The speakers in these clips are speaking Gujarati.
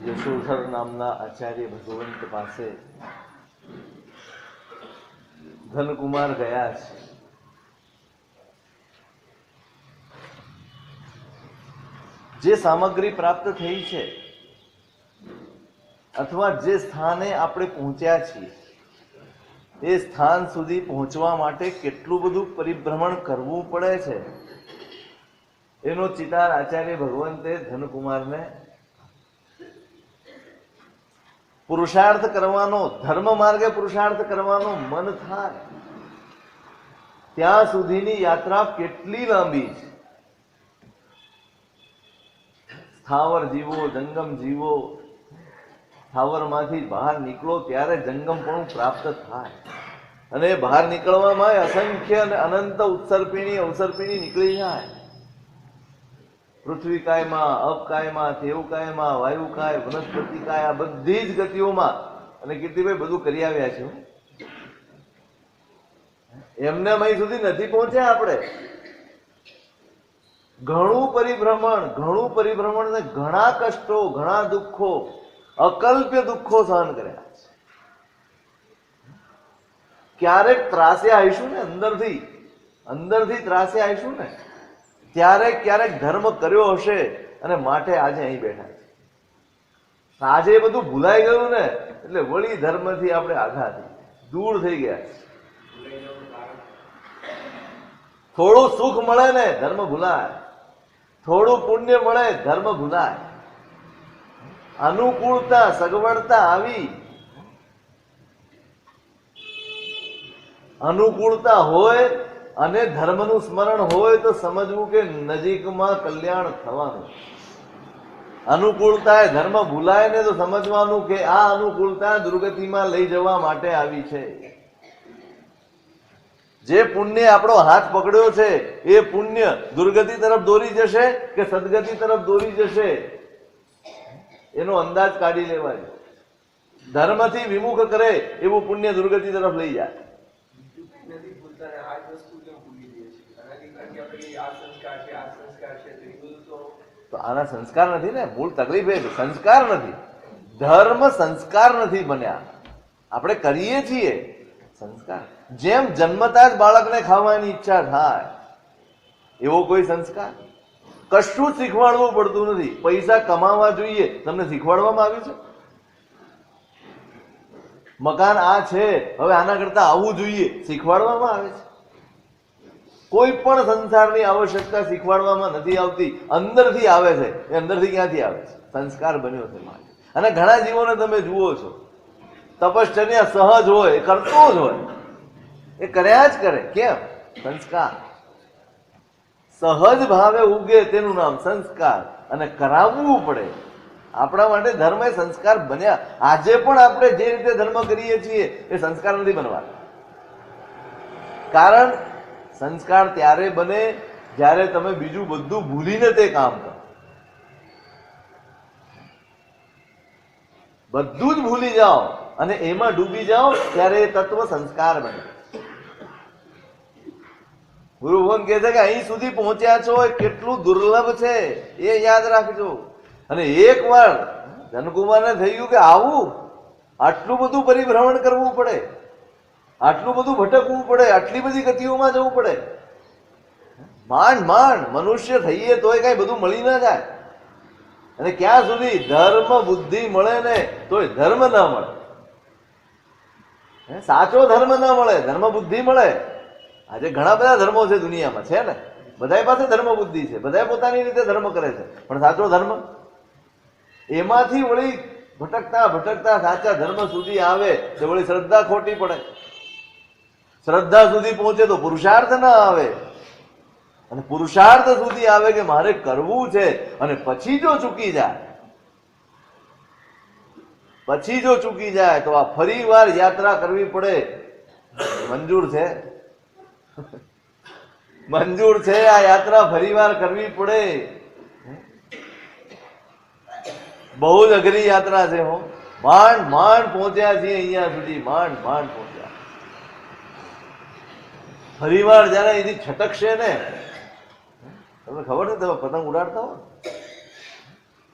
યશોધર નામના આચાર્ય ભગવંત પાસે ધનકુમાર ગયા છે. જે સામગ્રી પ્રાપ્ત થઈ છે અથવા જે સ્થાને આપણે પહોંચ્યા છીએ એ સ્થાન સુધી પહોંચવા માટે કેટલું બધું પરિભ્રમણ કરવું પડે છે એનો ચિતાર આચાર્ય ભગવંતે ધનકુમારને પુરુષાર્થ કરવાનો, ધર્મ માર્ગે પુરુષાર્થ કરવાનો મન થાય ત્યાં સુધીની યાત્રા કેટલી લાંબી છે. સ્થાવર જીવો, જંગમ જીવો, સ્થાવરમાંથી બહાર નીકળો ત્યારે જંગમપણું પ્રાપ્ત થાય અને બહાર નીકળવામાં અસંખ્ય અને અનંત ઉત્સર્પિણી અવસર્પિણી નીકળી જાય. પૃથ્વી કાયમાં, અપકાયમાં, તેવકાયમાં, વાયુકાય, વનસ્પતિકાય, આ બધી જ ગતિઓમાં. અને કીર્તિભાઈ બધું કરી આવ્યા છે. એમને અહીં સુધી નથી પહોંચ્યા આપણે. ઘણું પરિભ્રમણ ને ઘણા કષ્ટો, ઘણા દુઃખો, અકલ્પ્ય દુઃખો સહન કર્યા છે. ક્યારેક ત્રાસ્યા આવીશું ને, અંદરથી ત્રાસ્યા આવીશું ને, ક્યારેક ધર્મ કર્યો હશે અને માટે આજે અહીં બેઠા છે. આજે એ બધું ભૂલાઈ ગયું ને એટલે વળી ધર્મથી આપણે આઘાત દૂર થઈ ગયા. થોડું સુખ મળે ને ધર્મ ભૂલાય, થોડું પુણ્ય મળે ધર્મ ભૂલાય. અનુકૂળતા, સગવડતા આવી, અનુકૂળતા હોય અને ધર્મનું સ્મરણ હોય તો સમજવું કે નજીકમાં કલ્યાણ થવાનું. અનુકૂળતા એ ધર્મ ભૂલાય ને તો સમજવાનું કે આ અનુકૂળતા દુર્ગતિમાં લઈ જવા માટે આવી છે. જે પુણ્ય આપણો હાથ પકડ્યો છે એ પુણ્ય દુર્ગતિ તરફ દોરી જશે કે સદગતિ તરફ દોરી જશે એનો અંદાજ કાઢી લેવાય. ધર્મથી વિમુખ કરે એવું પુણ્ય દુર્ગતિ તરફ લઈ જાય. તો આના સંસ્કાર નથી ને, મૂળ તકલીફ એ સંસ્કાર નથી. ધર્મ સંસ્કાર નથી બન્યા. આપણે કરીએ છીએ સંસ્કાર. જેમ જન્મતા જ બાળકને ખાવાની ઈચ્છા થાય એવો કોઈ સંસ્કાર. કશું શીખવાડવું પડતું નથી. પૈસા કમાવા જોઈએ તમને શીખવાડવામાં આવ્યું છે? મકાન આ છે હવે આના કરતા આવવું જોઈએ શીખવાડવામાં આવે છે? કોઈ પણ સંસારની આવશ્યકતા શીખવાડવામાં નથી આવતી, અંદરથી આવે છે. એ અંદરથી ક્યાંથી આવે છે? સંસ્કાર બન્યો છે માટે. અને ઘણા જીવોને તમે જુઓ છો તપશ્ચર્યા સહજ હોય, એ કરતો જ હોય, એ કર્યા જ કરે. કેમ? સંસ્કાર. સહજ ભાવે ઉગે તેનું નામ સંસ્કાર. અને કરાવવું પડે. આપણા માટે ધર્મ એ સંસ્કાર બન્યા. આજે પણ આપણે જે રીતે ધર્મ કરીએ છીએ એ સંસ્કાર નથી બનવા. કારણ સંસ્કાર ત્યારે બને જ્યારે તમે બીજું બધું ભૂલીને તે કામ કરો. બધું જ ભૂલી જાઓ અને એમાં ડૂબી જાઓ ત્યારે એ તત્વ સંસ્કાર બને. ગુરુ ભગવાન કહે છે કે અહીં સુધી પહોંચ્યા છો એ કેટલું દુર્લભ છે એ યાદ રાખજો. અને એક વાર ધનકુમારને થઈ ગયું કે આવું આટલું બધું પરિભ્રમણ કરવું પડે, આટલું બધું ભટકવું પડે, આટલી બધી ગતિઓમાં જવું પડે. માંડ મનુષ્ય થઈએ તોય કઈ બધું મળી ના જાય. અને ક્યાં સુધી ધર્મ બુદ્ધિ મળે ને તોય ધર્મ ના મળે. સાચો ધર્મ ના મળે, ધર્મ બુદ્ધિ મળે. આજે ઘણા બધા ધર્મો છે દુનિયામાં, છે ને? બધા પાસે ધર્મ બુદ્ધિ છે, બધા પોતાની રીતે ધર્મ કરે છે, પણ સાચો ધર્મ એમાંથી વળી ભટકતા સાચા ધર્મ સુધી આવે તો વળી શ્રદ્ધા ખોટી પડે. શ્રદ્ધા સુધી પહોંચે તો પુરુષાર્થ ના આવે. અને પુરુષાર્થ સુધી આવે કે મારે કરવું છે અને પછી જો ચૂકી જાય તો આ ફરી વાર યાત્રા કરવી પડે. મંજૂર છે આ યાત્રા ફરી વાર કરવી પડે. બહુ જ અઘરી યાત્રા છે. હો માંડ પહોંચ્યા છીએ અહીંયા સુધી, માંડ પહોંચ્યા. ફરી વાર જયારે અહીંથી છટકશે ને, તમને ખબર છે તમે પતંગ ઉડાડતા હો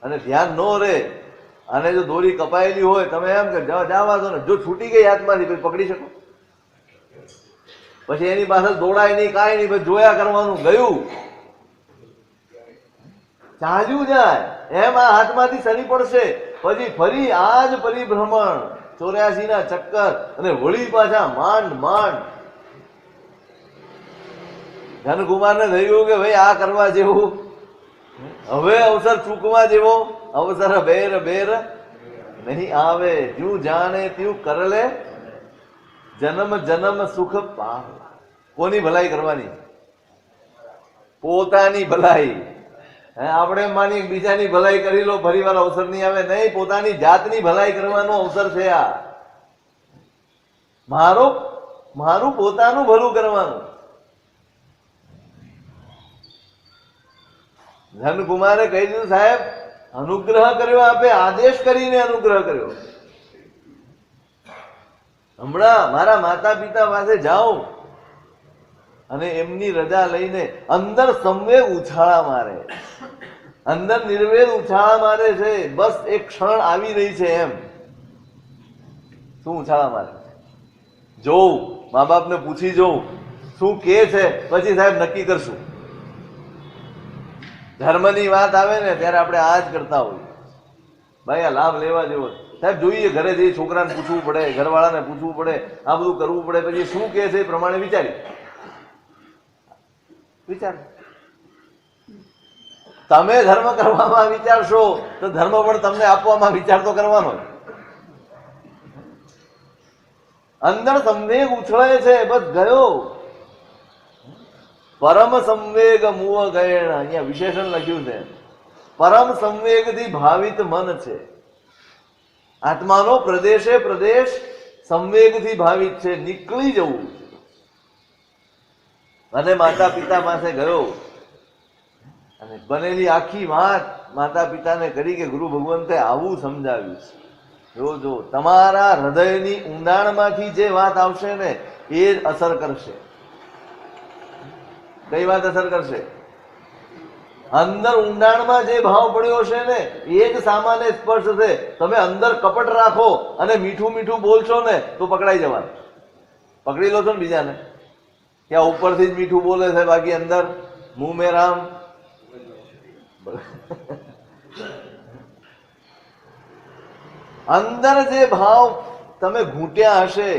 અને ધ્યાન ન રહે અને જો દોરી કપાયેલી હોય, તમે એમ કે જવા દો ને, જો છૂટી ગઈ હાથમાંથી પછી પકડી શકો? પછી એની પાછળ દોડાય નહીં, કાંઈ નહીં, પછી જોયા કરવાનું, ગયું ચાલ્યું જાય એમ આ હાથમાંથી સરી પડશે. પછી ફરી આ જ પરિભ્રમણ, 84 ના ચક્કર, અને વળી પાછા માંડ માંડ. ધનકુમારને થયું કે ભાઈ આ કરવા જેવું હવે અવસર ચૂકવા જેવો અવસર બેર બેર નહીં આવે. જ્યું જાણે ત્યું કરલે જન્મ જન્મ સુખ પાવ. કોની ભલાઈ કરવાની? પોતાની ભલાઈ. આપણે માની બીજાની ભલાઈ કરી લો, ફરી વાર અવસર નહીં આવે. નહીં, પોતાની જાતની ભલાઈ કરવાનો અવસર છે આ. મારું પોતાનું ભલું કરવાનું. ધનકુમારે કહી દીધું, સાહેબ અનુગ્રહ કર્યો, આપે આદેશ કરીને અનુગ્રહ કર્યો. હમણાં મારા માતા પિતા પાસે જાઉં અને એમની રજા લઈને અંદર સંવેગ ઉછાળા મારે, અંદર નિર્વેદ ઉછાળા મારે છે. બસ એક ક્ષણ આવી રહી છે એમ. શું ઉછાળા મારે? જોઉં, મા બાપને પૂછી જોઉં શું કે છે, પછી સાહેબ નક્કી કરશું. ધર્મની વાત આવે ને ત્યારે આપણે આ જ કરતા હોઈએ. ભાઈ આ લાભ લેવા જેવો સાહેબ જોઈએ, ઘરે જઈ છોકરાને પૂછવું પડે, ઘરવાળાને પૂછવું પડે, આ બધું કરવું પડે. પછી શું કે છે એ પ્રમાણે વિચાર. તમે ધર્મ કરવામાં વિચારશો તો ધર્મ પણ તમને આપવામાં વિચાર તો કરવાનો. અંદર સંવેગ ઉછળે છે, બસ ગયો. પરમ સંવેગ મુવ ગયેણ, અહીંયા વિશેષણ લખ્યું છે. પરમ સંવેગ થી ભાવિત મન છે. આત્માનો પ્રદેશે પ્રદેશ સંવેગ થી ભાવિત છે, નીકળી જવું. અને માતા પિતા પાસે ગયો અને બનેલી આખી વાત માતા પિતાને કરી કે ગુરુ ભગવંતે આવું સમજાવ્યું છે. જો તમારા હૃદયની ઊંડાણમાંથી જે વાત આવશે ને એ જ અસર કરશે. કઈ વાત અસર કરશે? અંદર ઊંડાણમાં જે ભાવ પડ્યો છે ને એ જ સામાન્ય સ્પર્શ છે. તમે અંદર કપટ રાખો અને મીઠું મીઠું બોલશો ને તો પકડાઈ જવાનું. પકડી લો છો ને બીજાને કે આ ઉપરથી જ મીઠું બોલે છે, બાકી અંદર મુંહ મે રામ. અંદર જે ભાવ તમે ઘૂંટ્યા હશે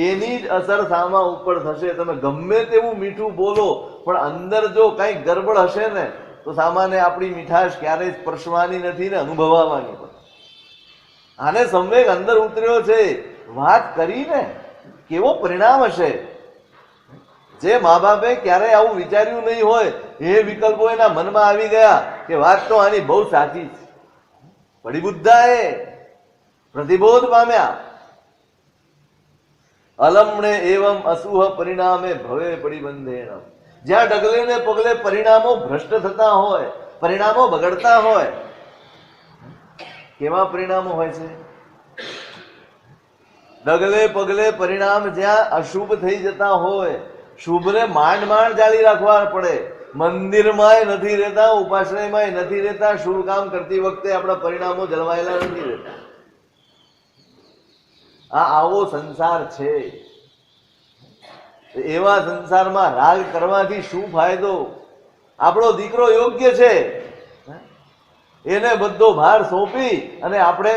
એની જ અસર સામા ઉપર થશે. તમે ગમે તેવું મીઠું બોલો પણ અંદર જો કઈ ગરબડ હશે ને તો સામાન્ય આપણી મીઠાશ ક્યારેય સ્પર્શવાની નથી ને અનુભવવાની પણ. આને સંવેગ અંદર ઉતર્યો છે, વાત કરીને કેવો પરિણામ હશે. જે મા બાપે ક્યારેય આવું વિચાર્યું નહીં હોય એ વિકલ્પો એના મનમાં આવી ગયા કે વાત તો આની બહુ સાચી છે. પડી બુદ્ધાએ પ્રતિબોધ પામ્યા. અલમણે એવમ અસુહ પરિણામે ભવે પરિબંધેન. જ્યાં ડગલે ને પગલે પરિણામો ભ્રષ્ટ થતા હોય, પરિણામો બગડતા હોય. કેવા પરિણામો હોય છે? ડગલે પગલે પરિણામ જ્યાં અશુભ થઈ જતા હોય, શુભને માંડ માંડ જાળી રાખવા પડે. મંદિરમાંય નથી રહેતા, ઉપાશ્રયમાંય નથી રહેતા, શુભ કામ કરતી વખતે આપણા પરિણામો જળવાયેલા નથી રહેતા. આ આવો સંસાર છે. એવા સંસારમાં રાગ કરવાથી શું ફાયદો? આપણો દીકરો યોગ્ય છે, એને બધો ભાર સોંપી અને આપણે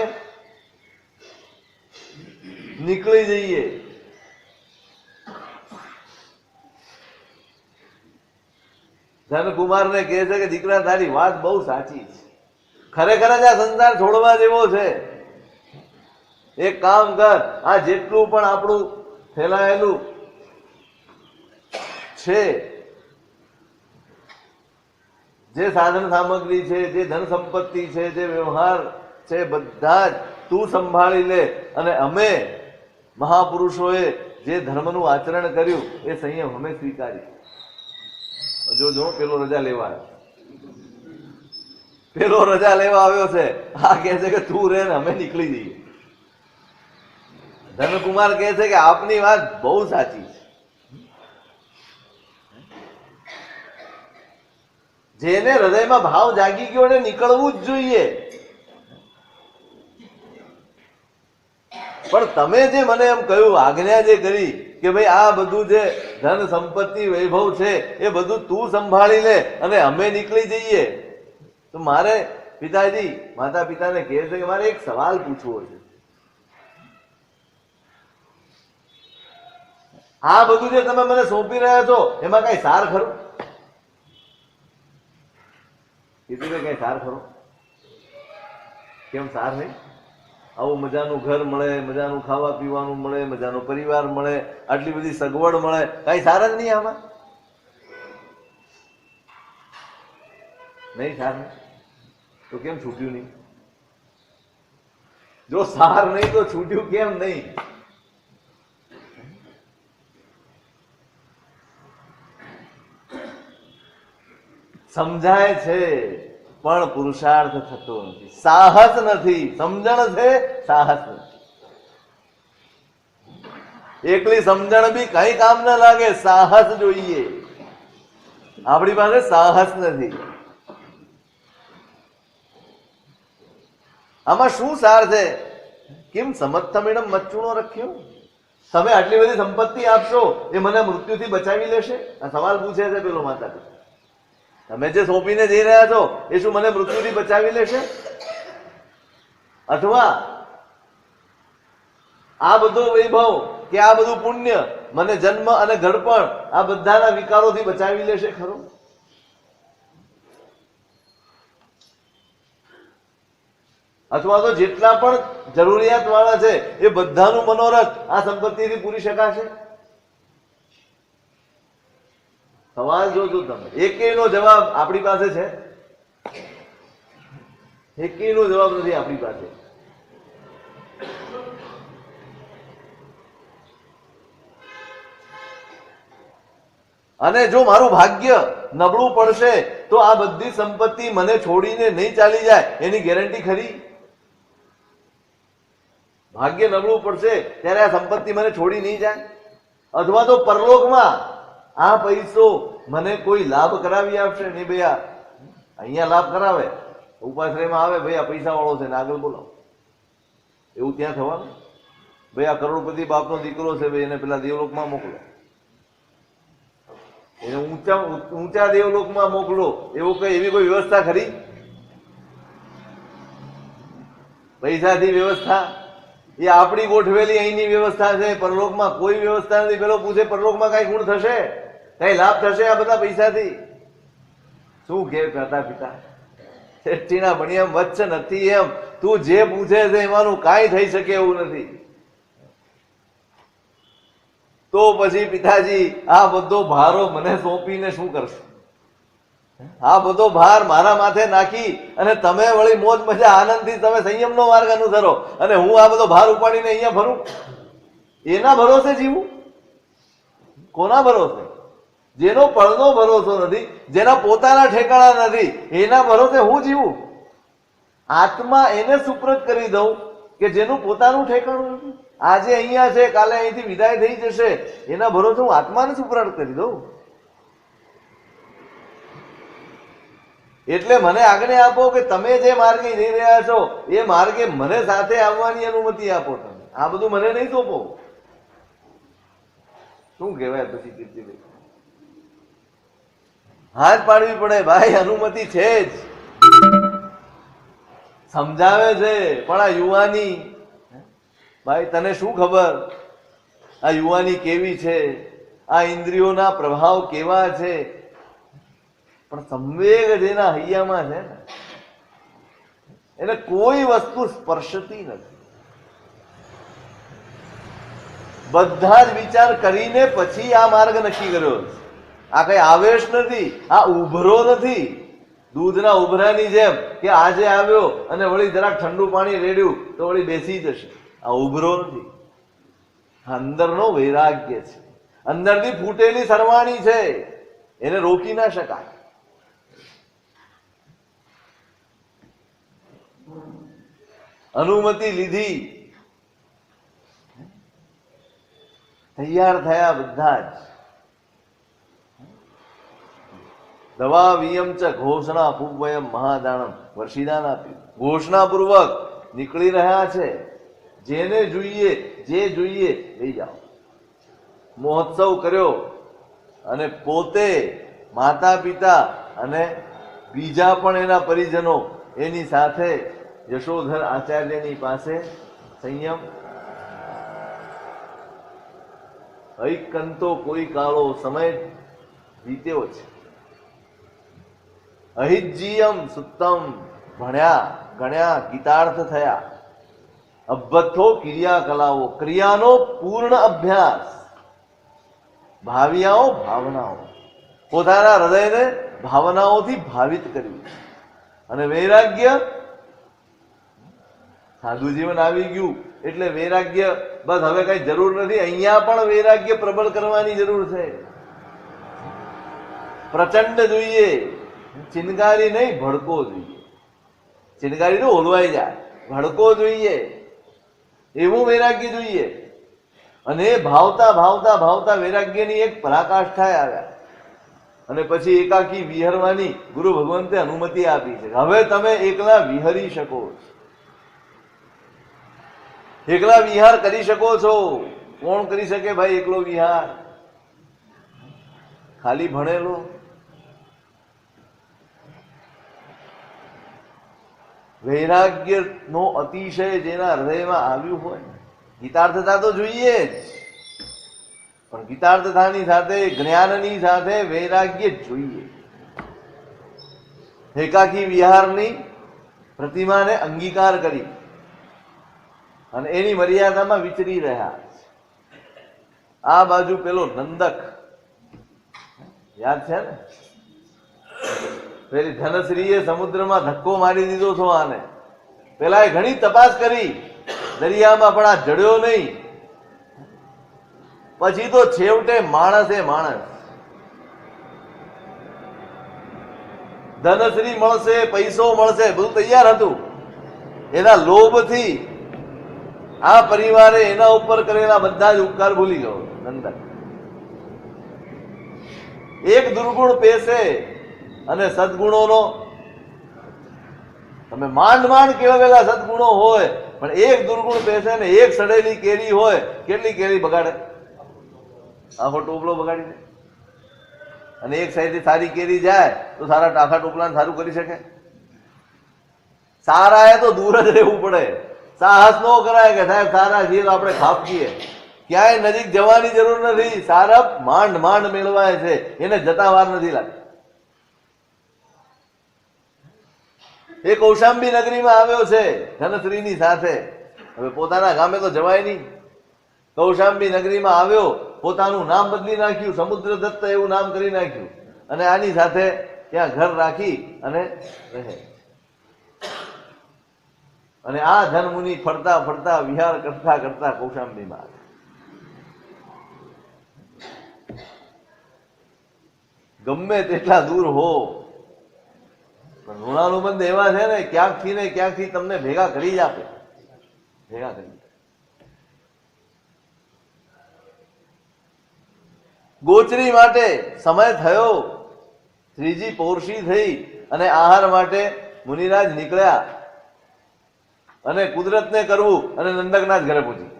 નીકળી જઈએ. ધનકુમારને કહે છે કે દીકરા તારી વાત બહુ સાચી છે, ખરેખર જ આ સંસાર છોડવા જેવો છે. એક કામ કર, આ જેટલું પણ આપણું ફેલાયેલું છે, જે સાધન સામગ્રી છે, જે ધન સંપત્તિ છે, જે વ્યવહાર છે, બધા જ તું સંભાળી લે. અને અમે મહાપુરુષોએ જે ધર્મનું આચરણ કર્યું એ સંયમ અમે સ્વીકારી. જો પેલો રજા લેવા આવ્યો, પેલો રજા લેવા આવ્યો છે. આ કહે છે કે તું રે ને અમે નીકળી જઈએ. ધનકુમાર કહે છે કે આપની વાત બહુ સાચી છે. જેને હૃદયમાં ભાવ જાગી ગયો એને નીકળવું જ જોઈએ. પણ તમે જે મને એમ કહ્યું, આજ્ઞા જે કરી કે ભાઈ આ બધું જે ધન સંપત્તિ વૈભવ છે એ બધું તું સંભાળી લે અને અમે નીકળી જઈએ, તો મારે પિતાજી માતા પિતાને કહે છે કે મારે એક સવાલ પૂછવો છે. આ બધું જે તમે મને સોંપી રહ્યા છો એમાં કઈ સાર ખરું? કીધું કઈ સાર ખરો? કેમ સાર નહીં? આવું મજાનું ઘર મળે, મજાનું ખાવા પીવાનું મળે, મજાનો પરિવાર મળે, આટલી બધી સગવડ મળે, કઈ સાર જ નહીં આમાં? નહીં સાર નહીં તો કેમ છૂટ્યું નહીં? જો સાર નહીં તો છૂટ્યું કેમ નહીં? સમજાય છે પણ પુરુષાર્થ થતો નથી, સાહસ નથી. સમજણ છે, સાહસ નથી. એકલી સમજણ બી કઈ કામ ના લાગે, સાહસ જોઈએ. આપણી પાસે સાહસ નથી. આમાં શું સાર છે? કેમ સમર્થમિણમ મચ્ચુણો રખ્યો? તમે આટલી બધી સંપત્તિ આપશો એ મને મૃત્યુથી બચાવી લેશે? આ સવાલ પૂછે છે પેલો માતા પિતા. તમે જે સોંપીને જઈ રહ્યા છો એ શું મને મૃત્યુથી બચાવી લેશે? અથવા આ બધો વૈભવ કે આ બધું પુણ્ય મને જન્મ અને ઘડપણ આ બધાના વિકારોથી બચાવી લેશે ખરું? અથવા તો જેટલા પણ જરૂરિયાત વાળા છે એ બધાનું મનોરથ આ સંપત્તિથી પૂરી શકાશે? સવાલ જોજો તમે. એકેયનો જવાબ આપણી પાસે છે? એકેયનો જવાબ નથી આપણી પાસે. અને જો મારું ભાગ્ય નબળું પડશે તો આ બધી સંપત્તિ મને છોડીને નહીં ચાલી જાય એની ગેરંટી ખરી? ભાગ્ય નબળું પડશે ત્યારે આ સંપત્તિ મને છોડી નહીં જાય? અથવા તો પરલોકમાં આ પૈસો મને કોઈ લાભ કરાવી આપશે? નહીં ભૈયા, અહીંયા લાભ કરાવે, ઉપાશ્રયમાં આવે, ભાઈ આ પૈસા વાળો છે ને આગળ બોલાવો, એવું ત્યાં થવાનું? ભાઈ આ કરોડપતિ બાપનો દીકરો છે, ભાઈ એને પેલા દેવલોકમાં મોકલો, એને ઊંચા દેવલોકમાં મોકલો, એવી કોઈ વ્યવસ્થા ખરી? પૈસાથી વ્યવસ્થા એ આપણી ગોઠવેલી અહીંની વ્યવસ્થા છે. પરલોકમાં કોઈ વ્યવસ્થા નથી. પેલો પૂછે પરલોકમાં કઈ ગુણ થશે, કઈ લાભ થશે આ બધા પૈસાથી? શું કે માતા પિતા શેઠીના ભણિયામ વચ્ચે નથી એમ. તું જે પૂછે છે એમાંનું કાંઈ થઈ શકે એવું નથી. તો પછી પિતાજી આ બધો ભારો મને સોંપીને શું કરશે? આ બધો ભાર મારા માથે નાખી અને તમે વળી મોજ મજા આનંદથી તમે સંયમનો માર્ગ અનુસરો અને હું આ બધો ભાર ઉપાડીને અહીંયા ફરું? એના ભરોસે જીવું? કોના ભરોસે? જેનો પળનો ભરોસો નથી, જેના પોતાના ઠેકાણા નથી, એના ભરોસે હું જીવું? આત્મા એને સુપ્રત કરી દઉં કે જેનું પોતાનું ઠેકાણું નથી. આજે અહીંયા છે, કાલે અહીંથી વિદાય થઈ જશે, એના ભરોસે હું આત્માને સુપ્રત કરી દઉં? એટલે મને આજ્ઞા આપો કે તમે જે માર્ગે જઈ રહ્યા છો એ માર્ગે મને સાથે આવવાની અનુમતિ આપો. તમે આ બધું મને નહીં સોંપો. શું કહેવાય પછી? કીર્તિભાઈ હાથ પાડવી પડે, ભાઈ અનુમતિ છે જ. સમજાવે છે પણ આ યુવાની, ભાઈ તને શું ખબર આ યુવાની કેવી છે, આ ઇન્દ્રિયોના પ્રભાવ કેવા છે? પણ સંવેગ જેના હૈયામાં છે ને એને કોઈ વસ્તુ સ્પર્શતી નથી. બધા જ વિચાર કરીને પછી આ માર્ગ નક્કી કર્યો છે. આ કઈ આવેશ નથી, આ ઉભરો નથી. દૂધના ઉભરાની જેમ કે આજે આવ્યો અને વળી જરાક ઠંડુ પાણી રેડ્યું તો વળી બેસી જશે. આ ઉભરો નથી, અંદરનો વૈરાગ્ય છે, અંદરથી ફૂટેલી સરવાણી છે, એને રોકી ના શકાય. અનુમતિ લીધી, તૈયાર થયા બધા જ. દવા વિયમ ચ ઘોષણા પૂર્વયમ મહાદાનમ વર્ષિદાન આપ્યું. ઘોષણા પૂર્વક નીકળી રહ્યા છે. જેને જોઈએ જે જોઈએ લઈ જાઓ. મહોત્સવ કર્યો અને પોતે માતા પિતા અને બીજા પણ એના પરિજનો એની સાથે યશોધર આચાર્યની પાસે સંયમ. અહિકંતો કોઈ કાળો સમય વીત્યો છે. અહિજીયમ સુત્તમ ભણ્યા ગણ્યા ગીતાર્થ થયા. અભ્યથો ક્રિયા કલાઓ ક્રિયાનો પૂર્ણ અભ્યાસ. ભાવિયાઓ ભાવનાઓ પોતાના હૃદયને ભાવનાઓથી ભાવિત કર્યું. અને વૈરાગ્ય સાધુ જીવન આવી ગયું એટલે વૈરાગ્ય બસ હવે કઈ જરૂર નથી. અહીંયા પણ વૈરાગ્ય પ્રબળ કરવાની જરૂર છે. પ્રચંડ જોઈએ, ચિનગારી નહીં, ભડકો જોઈએ. ચિનગારી તો ઓલવાઈ જાય, ભડકો જોઈએ એવું વૈરાગ્ય જોઈએ. અને એ ભાવતા ભાવતા ભાવતા વૈરાગ્યની એક પરાકાષ્ઠાએ આવ્યા. અને પછી એકાકી વિહરવાની ગુરુ ભગવંતે અનુમતિ આપી છે. હવે તમે એકલા વિહરી શકો છો, એકલા વિહાર કરી શકો છો. કોણ કરી શકે ભાઈ એકલો વિહાર? ખાલી ભણેલો? વૈરાગ્ય નો અતિશય જેના હૃદયમાં આવ્યું હોય, ગીતાર્થતા તો જોઈએ જ, પણ ગીતાર્થતાની સાથે જ્ઞાનની સાથે વૈરાગ્ય જોઈએ. એકાકી વિહારની પ્રતિમાને અંગીકાર કરી અને એની મર્યાદામાં વિચરી રહ્યા. આ બાજુ પેલો નંદક યાદ છે ને, પેલી ધનશ્રીએ સમુદ્રમાં ધક્કો મારી દીધો છો આને. પેલા એ ઘણી તપાસ કરી દરિયામાં, પણ આ જડ્યો નહીં. પછી તો છેવટે માણસ એ માણસ. ધનશ્રી મળશે, પૈસો મળશે, બધું તૈયાર હતું. એના લોભથી આ પરિવારે એના ઉપર કરેલા બધા જ ઉપકાર ભૂલી ગયો નંદક. એક દુર્ગુણ પેશે અને સદગુણોનો તમે માંડ માંડ કેળવેલા સદગુણો હોય, પણ એક દુર્ગુણ પેશે ને એક સડેલી કેરી હોય, કેટલી કેરી બગાડે? આખો ટોપલો બગાડી દે. અને એક સાઈડથી સારી કેરી જાય તો સારા ટાંખા ટોપલાને સારું કરી શકે? સારા એ તો દૂર જ રહેવું પડે. સાહસ ન કરાય કે સાહેબ સારા છીએ તો આપણે ખાપકીએ. ક્યાંય નજીક જવાની જરૂર નથી. સારા માંડ માંડ મેળવાય છે, એને જતા વાર નથી લાગતી. એ કૌશાંબી નગરીમાં આવ્યો છે ધનશ્રીની સાથે. હવે પોતાના ગામે તો જવાય નહીં. કૌશાંબી નગરીમાં આવ્યો, પોતાનું નામ બદલી નાખ્યું, સમુદ્રદત્ત એવું નામ કરી નાખ્યું, અને આની સાથે ત્યાં ઘર રાખી અને રહે. અને આ ધનમુનિ ફરતા ફરતા વિહાર કરતા કરતા કૌશાંબીમાં આવે. ગમે તેટલા દૂર હો, પણ ઋણાનુબંધ એવા છે ને ક્યાંકથી તમને ભેગા કરી જ આપે. ભેગા કરી ગોચરી માટે સમય થયો. ત્રીજી પૌર્ષી થઈ અને આહાર માટે મુનિરાજ નીકળ્યા. અને કુદરતને કરવું અને નંદકના જ ઘરે પહોંચી.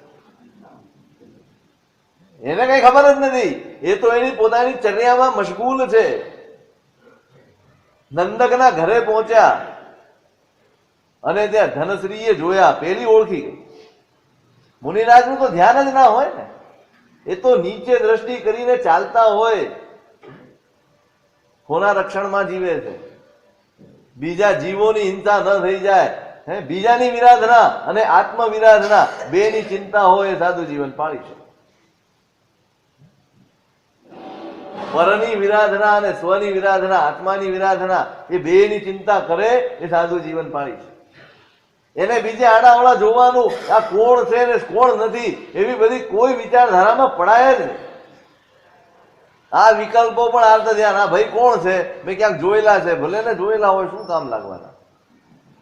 એને કઈ ખબર જ નથી. એ તો એની પોતાની ચર્યામાં મશગુલ છે. નંદકના ઘરે પહોંચ્યા અને ત્યાં ધનશ્રીએ જોયા. પેલી ઓળખી ગઈ. મુનિરાજનું તો ધ્યાન જ ના હોય ને. એ તો નીચે દ્રષ્ટિ કરીને ચાલતા હોય. કોના રક્ષણમાં જીવે છે? બીજા જીવોની હિંસા ન થઈ જાય, બીજાની વિરાધના અને આત્મ વિરાધના બેની ચિંતા હોય એ સાધુ જીવન પાળી છે. પરની વિરાધના અને સ્વની વિરાધના, આત્માની વિરાધના, એ બેની ચિંતા કરે એ સાધુ જીવન પાળી છે. એને બીજે આડાવડા જોવાનું, આ કોણ છે ને કોણ નથી, એવી બધી કોઈ વિચારધારામાં પડાય જ નહીં. આ વિકલ્પો પણ આવતા ધ્યાન, આ ભાઈ કોણ છે, મેં ક્યાંક જોયેલા છે. ભલે ને જોયેલા હોય, શું કામ લાગવાના?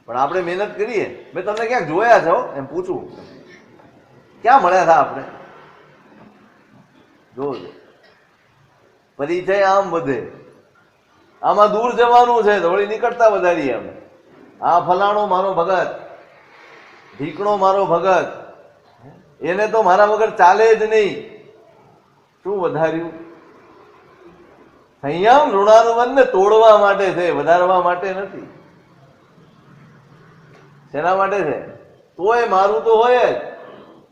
પણ આપણે મહેનત કરીએ. મેં તમને ક્યાંક જોયા છો એમ પૂછું, ક્યાં મળ્યા હતા આપણે? જોજો, પરિચય આમ વધે. આમાં દૂર જવાનું છે તો વળી નીકળતા વધારીએ અમે. આ ફલાણો મારો ભગત, ઢીકણો મારો ભગત, એને તો મારા વગર ચાલે જ નહીં. શું વધાર્યું? સંયમ ઋણાનુબંધને તોડવા માટે છે, વધારવા માટે નથી. શેના માટે છે? તોય મારું તો હોય જ.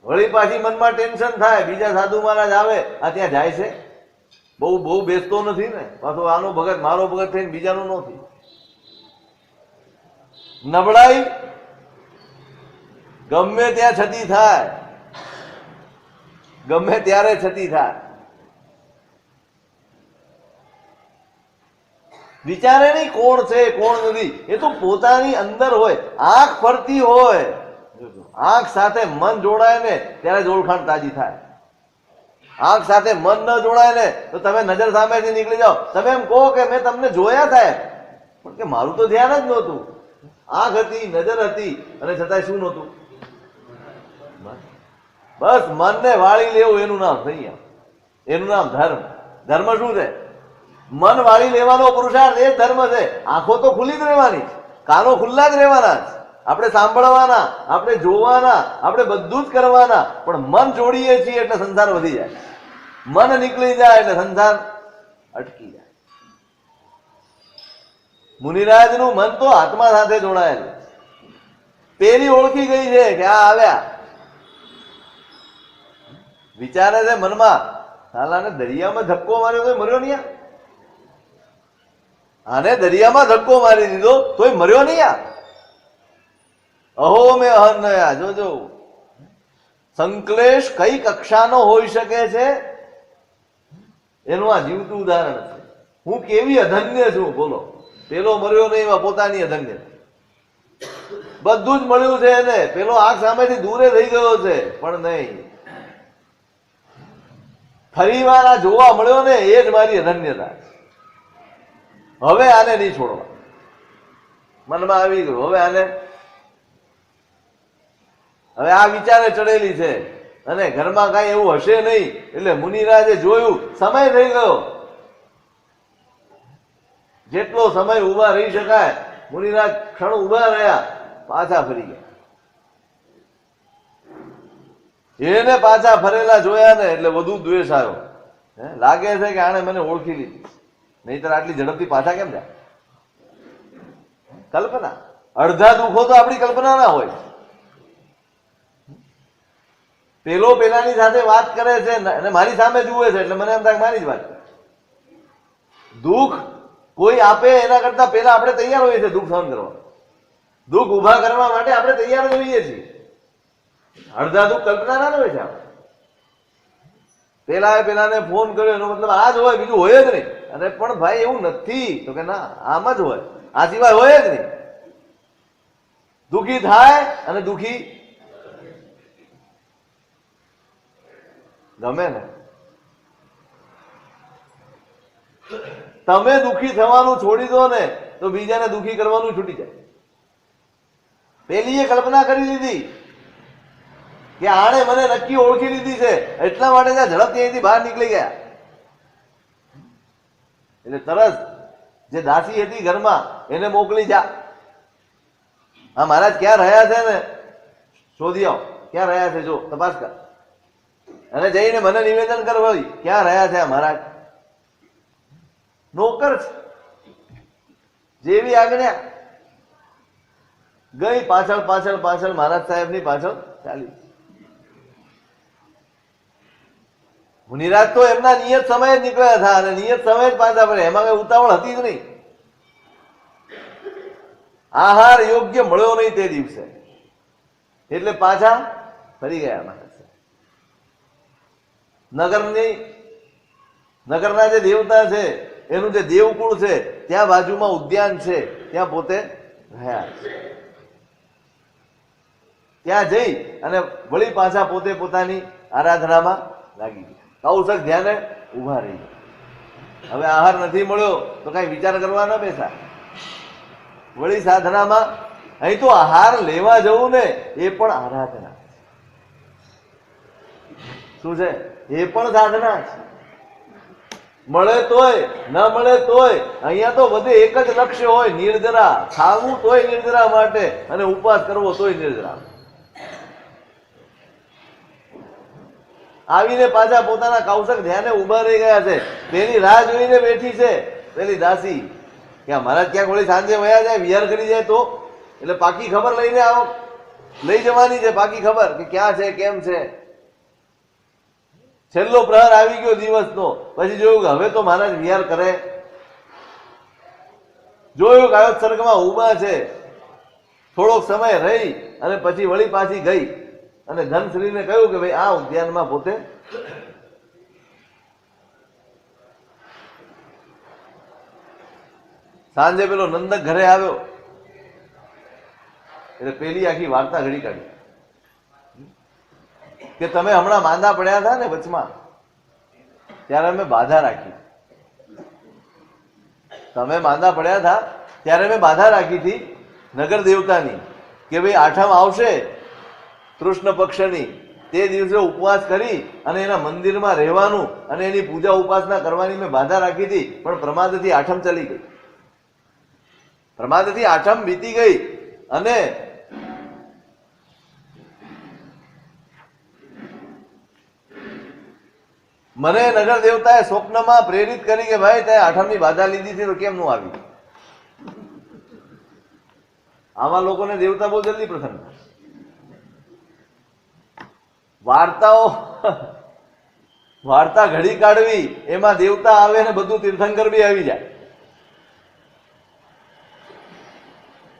વળી પાછી મનમાં ટેન્શન થાય, બીજા સાધુ મહારાજ આવે, આ ત્યાં જાય છે, બહુ બેસતો નથી ને, પાછો આનો ભગત મારો ભગત થઈને બીજાનું નથી. નબળાઈ ગમે ત્યાં છતી થાય, ગમે ત્યારે છતી થાય. વિચારે નહીં કોણ છે કોણ નથી, એ તો પોતાની અંદર હોય. આંખ ફરતી હોય, આંખ સાથે મન જોડાય ને ત્યારે જ ઓળખાણ તાજી થાય. આંખ સાથે મન ન જોડાય ને તો તમે નજર સામેથી નીકળી જાઓ. તમે એમ કહો કે મેં તમને જોયા થાય, પણ કે મારું તો ધ્યાન જ નહોતું. આંખ હતી, નજર હતી, અને છતાંય શું નહોતું? બસ મનને વાળી લેવું, એનું નામ સંયમ, એનું નામ ધર્મ. ધર્મ શું છે? મન વાળી લેવાનો પુરુષાર્થ એ ધર્મ છે. આંખો તો ખુલ્લી જ રહેવાની, કાનો ખુલ્લા જ રહેવાના, આપણે સાંભળવાના, આપણે જોવાના, આપણે બધું જ કરવાના. પણ મન જોડીએ છીએ એટલે સંસાર વધી જાય, મન નીકળી જાય એટલે સંસાર અટકી જાય. મુનિરાજનું મન તો આત્મા સાથે જોડાયેલું. પેલી ઓળખી ગઈ છે કે આ આવ્યા, વિચારે છે મનમાં, સાલાને દરિયામાં ધક્કો માર્યો તો મર્યો નહીં. આને દરિયામાં ધક્કો મારી દીધો તોય મર્યો નહીં. અહો મેં અહનયા. જોજો સંકલેશ કઈ કક્ષાનો હોઈ શકે છે એનું આ જીવતું ઉદાહરણ છે. હું કેવી અધન્ય છું, બોલો. પેલો મર્યો નહીં, એમાં પોતાની અધન્ય. બધું જ મળ્યું છે એને, પેલો આંખ સામેથી દૂરે થઈ ગયો છે, પણ નહીં. ફરી વાર આ જોવા મળ્યો ને એ જ મારી અધન્યતા. હવે આને નહીં છોડવા, મનમાં આવી ગયું. હવે આ વિચારે ચડેલી છે, અને ઘરમાં કઈ એવું હશે નહીં. એટલે મુનિરાજે જોયું, સમય થઈ ગયો. જેટલો સમય ઉભા રહી શકાય, મુનિરાજ ક્ષણ ઉભા રહ્યા, પાછા ફરી ગયા. એને પાછા ફરેલા જોયા ને એટલે વધુ દ્વેષ આવ્યો. લાગે છે કે આણે મને ઓળખી લીધી, નહીતર આટલી ઝડપથી પાછા કેમ જાય? કલ્પના. અડધા દુઃખો તો આપણી કલ્પના ના હોય. પેલો પેલાની સાથે વાત કરે છે અને મારી સામે જુએ છે, એટલે મને એમ થાય મારી જ વાત. દુઃખ કોઈ આપે એના કરતા પેલા આપણે તૈયાર હોઈએ છીએ દુઃખ સહન કરવા. દુઃખ ઉભા કરવા માટે આપણે તૈયાર હોઈએ છીએ. અડધા દુઃખ કલ્પના ના હોય છે. પેલાને ફોન કર્યો એનો મતલબ આ જ હોય, બીજું હોય જ નહીં. અને પણ ભાઈ એવું નથી, તો કે ના, આમ જ હોય, આ સિવાય હોય જ નહીં. દુઃખી થાય અને દુઃખી ગમે ને. તમે દુઃખી થવાનું છોડી દો ને તો બીજાને દુઃખી કરવાનું છૂટી જાય. પેલી એ કલ્પના કરી લીધી કે આણે મને નક્કી ઓળખી લીધી છે, એટલા માટે ત્યાં ઝડપથી અહીંથી બહાર નીકળી ગયા. એટલે તરત જે દાસી હતી ઘરમાં એને મોકલી જા, હા મહારાજ ક્યાં રહ્યા છે ને શોધી આવો, ક્યાં રહ્યા છે જો તપાસ કર, અને જઈને મને નિવેદન કર વળી ક્યાં રહ્યા છે મહારાજ. નોકર છે, જેવી આજ્ઞા. ગઈ પાછળ પાછળ પાછળ મહારાજ સાહેબની પાછળ ચાલી. મુનિરાજ તો એમના નિયત સમયે જ નીકળ્યા હતા અને નિયત સમયે જ પાછા પડે, એમાં કઈ ઉતાવળ હતી જ નહીં. આહાર યોગ્ય મળ્યો નહીં તે દિવસે, એટલે પાછા ફરી ગયા મહારાજ. નગરના જે દેવતા છે એનું જે દેવકુળ છે ત્યાં બાજુમાં ઉદ્યાન છે, ત્યાં પોતે રહ્યા. ત્યાં જઈ અને વળી પાછા પોતે પોતાની આરાધનામાં લાગી ગયા. કૌશક ધ્યાને ઉભા રહી ગયા. હવે આહાર નથી મળ્યો તો કઈ વિચાર કરવા ન બેસા, વળી સાધનામાં. અહીં તો આહાર લેવા જવું ને એ પણ આરાધના. શું છે? એ પણ સાધના છે. મળે તોય ન મળે તોય અહીંયા તો બધે એક જ લક્ષ્ય હોય, નિર્જરા. ખાવું તોય નિર્જરા માટે અને ઉપવાસ કરવો તોય નિર્જરા. આવીને પાછા પોતાના કૌશક ધ્યાને ઉભા રહી ગયા છે. તેની રાહ જોઈને બેઠી છે પેલી દાસી કે મહારાજ ક્યાંક વળી સાંજે વયા જાય, વિહાર કરી જાય તો, એટલે પાકી ખબર લઈને આવો, લઈ જવાની છે પાકી ખબર કે ક્યાં છે કેમ છે. છેલ્લો પ્રહર આવી ગયો દિવસનો, પછી જોયું કે હવે તો મહારાજ વિહાર કરે. જોયું કે આયોગ સર્ગમાં ઉભા છે. થોડોક સમય રહી અને પછી વળી પાછી ગઈ અને ધનશ્રીને કહ્યું કે ભાઈ આ ઉદ્યાનમાં પોતે સાંજે પેલો નંદક ઘરે આવ્યો એટલે પેલી આખી વાર્તા ઘડી કાઢી કે તમે હમણાં માંદા પડ્યા હતા ને વચમાં, ત્યારે અમે બાધા રાખી. તમે માંદા પડ્યા હતા ત્યારે મેં બાધા રાખી હતી નગર દેવતાની કે ભાઈ આઠમ આવશે કૃષ્ણ પક્ષની, તે દિવસે ઉપવાસ કરી અને એના મંદિરમાં રહેવાનું અને એની પૂજા ઉપાસના કરવાની મેં બાધા રાખી હતી. પણ પ્રમાદથી આઠમ ચાલી ગઈ, પ્રમાદથી આઠમ વીતી ગઈ અને મને નગર દેવતાએ સ્વપ્નમાં પ્રેરિત કરી કે ભાઈ તે આઠમની બાધા લીધી હતી તો કેમ નું આવી. આમાં લોકોને દેવતા બહુ જલ્દી પ્રસન્ન થાય. વાર્તા ઘડી કાઢવી એમાં દેવતા આવે ને બધું તીર્થંકર બી આવી જાય.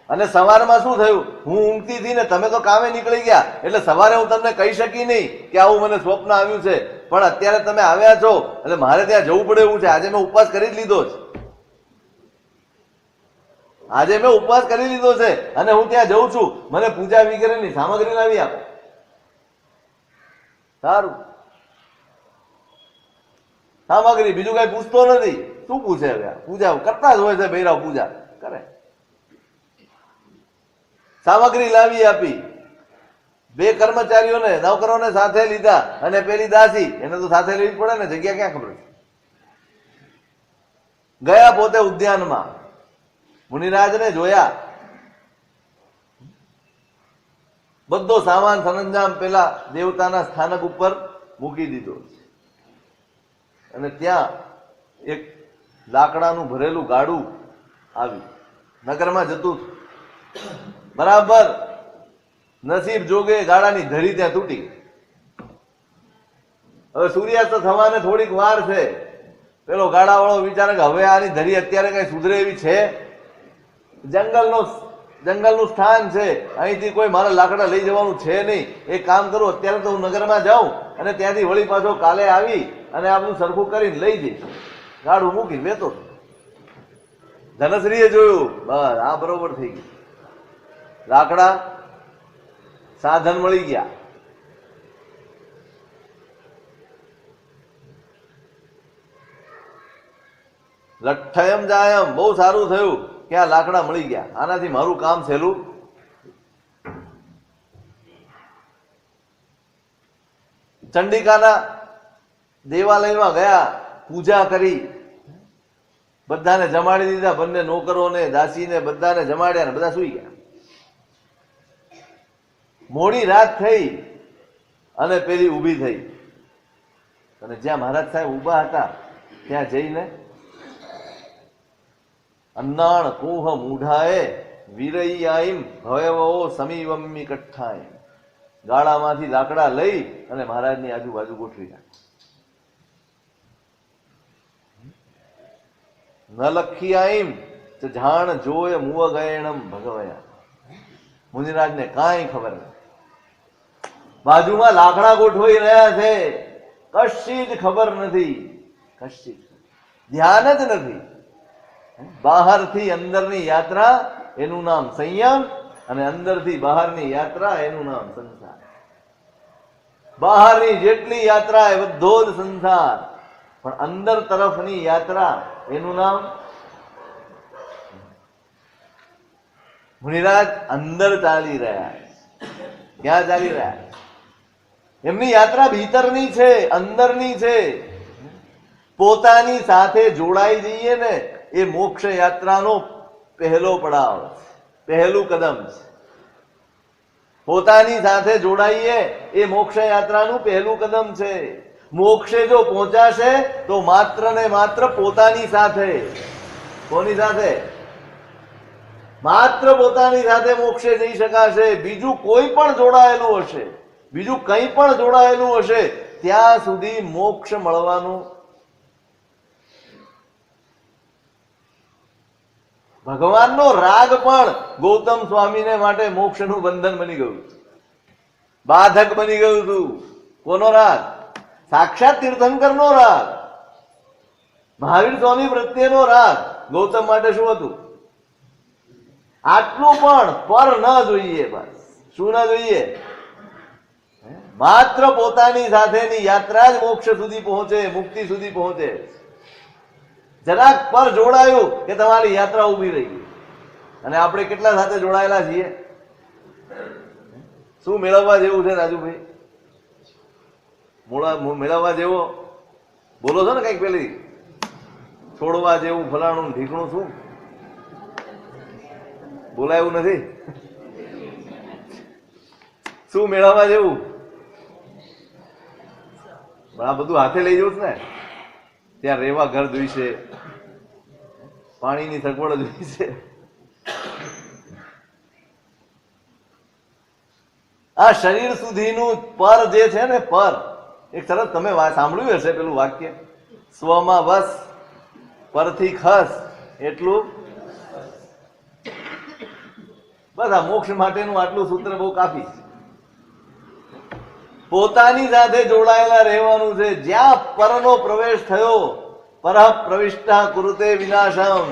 અને સવારમાં શું થયું, હું ઊંઘતી હતી ને તમે તો કામે નીકળી ગયા, એટલે સવારે હું તમને કહી શકી નહીં કે આવું મને સ્વપ્ન આવ્યું છે. પણ અત્યારે તમે આવ્યા છો એટલે મારે ત્યાં જવું પડે એવું છે. આજે મેં ઉપવાસ કરી જ લીધો છે, આજે મેં ઉપવાસ કરી લીધો છે અને હું ત્યાં જઉં છું. મને પૂજા વગેરેની સામગ્રી લાવી આપો. સારું, સામગ્રી બીજું કઈ પૂછતો નથી. શું પૂછે હવે, પૂજા કરતા જ હોય છે બૈરાવ, પૂજા કરે. સામગ્રી લાવી આપી. બે કર્મચારીઓને નોકરોને સાથે લીધા અને પેલી દાસી એને તો સાથે લેવી પડે ને, જગ્યા ક્યાં ખબર છે. ગયા પોતે ઉદ્યાનમાં, મુનિરાજને જોયા. બધો સામાન સરંજામ પેલા દેવતાના સ્થાનક ઉપર મૂકી દીધો અને ત્યાં એક લાકડાનું ભરેલું ગાડું આવ્યું, નગરમાં જતું. બરાબર નસીબ જોગે ગાડાની ધરી ત્યાં તૂટી. હવે સૂર્યાસ્ત થવાને થોડીક વાર છે. પેલો ગાડા વાળો વિચારે કે હવે આની ધરી અત્યારે કઈ સુધરે એવી છે. જંગલનું સ્થાન છે, અહીંથી કોઈ મારા લાકડા લઈ જવાનું છે નહીં. એક કામ કરું, અત્યારે તો હું નગરમાં જાઉં અને ત્યાંથી વળી પાછો કાલે આવી અને આ બધું સરખું કરીને લઈ જઈશ. ગાડું મૂકી વેતો. ધનશ્રીએ જોયું, બસ આ બરોબર થઈ ગયું. લાકડા સાધન મળી ગયા. લઠ્ઠયમ જાયમ, બહુ સારું થયું કે આ લાકડા મળી ગયા, આનાથી મારું કામ સહેલું. ચંડિકાના દેવાલયમાં ગયા, પૂજા કરી, બધાને જમાડી દીધા. બંને નોકરોને દાસીને બધાને જમાડ્યા ને બધા સુઈ ગયા. મોડી રાત થઈ અને પેલી ઊભી થઈ અને જ્યાં મહારાજ સાહેબ ઊભા હતા ત્યાં જઈને અન્નાણ કુહ મૂઢાએ વિરૈયાઈમ ભયવો સમીવમ્મી કઠ્ઠાઈમ, ગાળામાંથી લાકડા લઈ અને મહારાજની આજુબાજુ ગોઠવી નાખી. ન લખિયાઈમ જાણ જોય મુવ ગયણમ ભગવયા, મુનિરાજને કાંઈ ખબર નથી. બાજુમાં લાકડા ગોઠવાઈ રહ્યા છે, કશી જ ખબર નથી, કશી ધ્યાન જ નથી. બહારથી અંદરની યાત્રા એનું નામ સંયમ અને અંદરથી બહારની યાત્રા એનું નામ સંસાર. બહારની જેટલી યાત્રા એ બધો જ સંસાર, પણ અંદર તરફની યાત્રા એનું નામ. મુનિરાજ અંદર ચાલી રહ્યા. ક્યાં ચાલી રહ્યા? એમની યાત્રા ભીતરની છે, અંદરની છે. પોતાની સાથે જોડાઈ જઈએ ને એ મોક્ષ યાત્રાનો પહેલો પડાવ, પહેલું કદમ છે. પોતાની સાથે જોડાઈએ એ મોક્ષ યાત્રાનું પહેલું કદમ છે. મોક્ષે જો પહોંચાશે તો માત્ર ને માત્ર પોતાની સાથે. કોની સાથે? માત્ર પોતાની સાથે મોક્ષે જઈ શકાશે. બીજું કોઈ પણ જોડાયેલું હશે, બીજું કંઈ પણ જોડાયેલું હશે, ત્યાં સુધી મોક્ષ મળવાનું. ભગવાનનો રાગ પણ ગૌતમ સ્વામીને માટે મોક્ષનું બંધન બની ગયું, બાધક બની ગયું હતું. કોનો રાગ? સાક્ષાત તીર્થંકરનો રાગ, મહાવીર સ્વામી પ્રત્યેનો રાગ. ગૌતમ માટે શું હતું? આટલું પણ પર ન જોઈએ. બસ શું ન જોઈએ? માત્ર પોતાની સાથેની યાત્રા જ મોક્ષ સુધી પહોંચે, મુક્તિ સુધી પહોંચે. જરાક પર જોડાયું કે તમારી યાત્રા ઉભી રહી. અને આપણે કેટલા સાથે જોડાયેલા છીએ? શું મેળવવા જેવું છે રાજુભાઈ? મેળવવા જેવો બોલો છો ને કઈક પેલી છોડવા જેવું ફલાણું ઢીકણું, શું બોલાયું નથી? શું મેળવવા જેવું? આ બધું હાથે લઈ જવું ને. ત્યાં રેવા ઘર જોઈશે, પાણીની સગવડ જોઈશે. આ શરીર સુધીનું પર જે છે ને, પર એક સરસ તમે સાંભળ્યું હશે પેલું વાક્ય, સ્વમાં વસ પરથી ખસ એટલું. બસ આ મોક્ષ માટેનું આટલું સૂત્ર બહુ કાફી છે. પોતાની સાથે જોડાયેલા રહેવાનું છે. જ્યાં પરનો પ્રવેશ થયો, પરઃ પ્રવિષ્ટા કુરુતે વિનાશમ.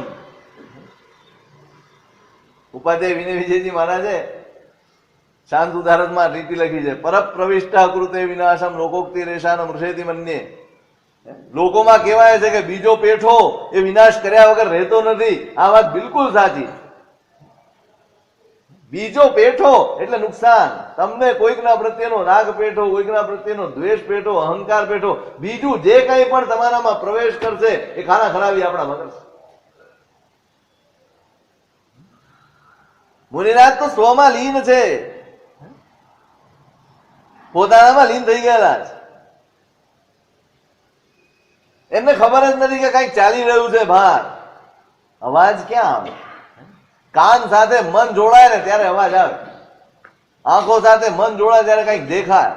ઉપાધ્યાય વિનય વિજયજી મહારાજે શાંત ઉદાહરણમાં રીતિ લખી છે, પરઃ પ્રવિષ્ટા કુરુતે વિનાશમ લોકોક્તિ રેશાન મૃષેતિ મન્યે. લોકોમાં કહેવાય છે કે બીજો પેઠો એ વિનાશ કર્યા વગર રહેતો નથી. આ વાત બિલકુલ સાચી. બીજો પેઠો એટલે નુકસાન. તમને કોઈકના પ્રત્યેનો રાગ પેઠો, કોઈકના પ્રત્યેનો દ્વેષ પેઠો, અહંકાર પેઠો, બીજું જે કંઈ પણ તમારામાં પ્રવેશ કરશે એ ખાના ખરાબી આપણામાં કરશે. મુનિરાજ તો સ્વમાં લીન છે, પોતાનામાં લીન થઈ ગયેલા છે. એમને ખબર જ નથી કે કઈક ચાલી રહ્યું છે બહાર. અવાજ ક્યાં આવે? કાન સાથે મન જોડાય ને ત્યારે અવાજ આવે. આંખો સાથે મન જોડાય ત્યારે કઈક દેખાય.